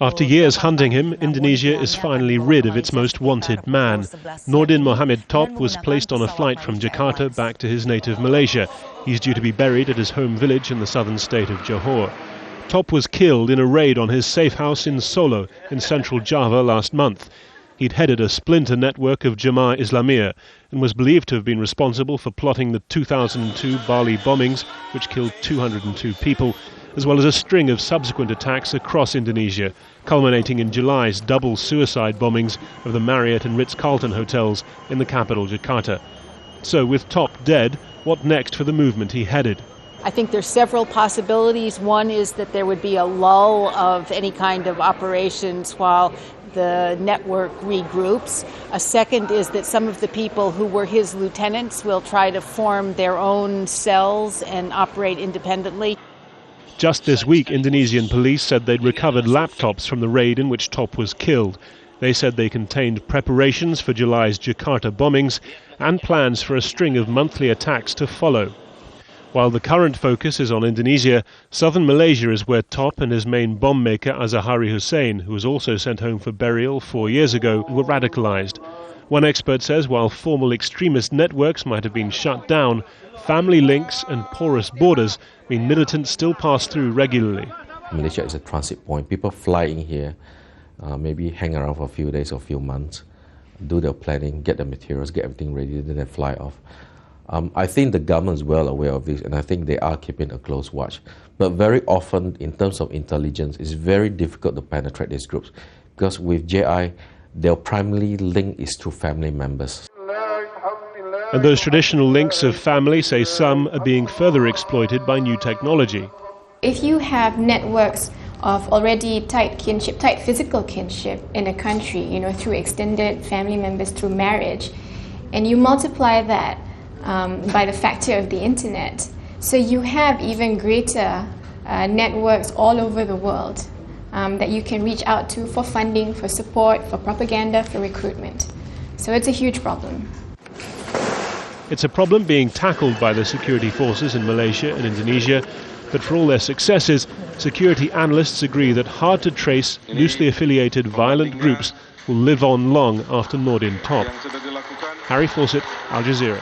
After years hunting him, Indonesia is finally rid of its most wanted man. Noordin Mohammed Top was placed on a flight from Jakarta back to his native Malaysia. He's due to be buried at his home village in the southern state of Johor. Top was killed in a raid on his safe house in Solo, in central Java, last month. He'd headed a splinter network of Jemaah Islamiyah and was believed to have been responsible for plotting the 2002 Bali bombings, which killed 202 people, as well as a string of subsequent attacks across Indonesia, culminating in July's double suicide bombings of the Marriott and Ritz-Carlton hotels in the capital, Jakarta. So, with Top dead, what next for the movement he headed? I think there's several possibilities. One is that there would be a lull of any kind of operations while the network regroups. A second is that some of the people who were his lieutenants will try to form their own cells and operate independently. Just this week, Indonesian police said they'd recovered laptops from the raid in which Top was killed. They said they contained preparations for July's Jakarta bombings and plans for a string of monthly attacks to follow. While the current focus is on Indonesia, southern Malaysia is where Top and his main bomb maker Azahari Hussein, who was also sent home for burial 4 years ago, were radicalized. One expert says while formal extremist networks might have been shut down, family links and porous borders mean militants still pass through regularly. Malaysia is a transit point. People fly in here, maybe hang around for a few days or a few months, do their planning, get the materials, get everything ready, then they fly off. I think the government is well aware of this, and I think they are keeping a close watch. But very often, in terms of intelligence, it's very difficult to penetrate these groups, because with JI, their primary link is to family members. And those traditional links of family, say some, are being further exploited by new technology. If you have networks of already tight kinship, tight physical kinship in a country, through extended family members, through marriage, and you multiply that by the factor of the internet, so you have even greater networks all over the world that you can reach out to for funding, for support, for propaganda, for recruitment. So it's a huge problem. It's a problem being tackled by the security forces in Malaysia and Indonesia, but for all their successes, security analysts agree that hard-to-trace, loosely affiliated violent groups will live on long after Noordin Top. Harry Fawcett, Al Jazeera.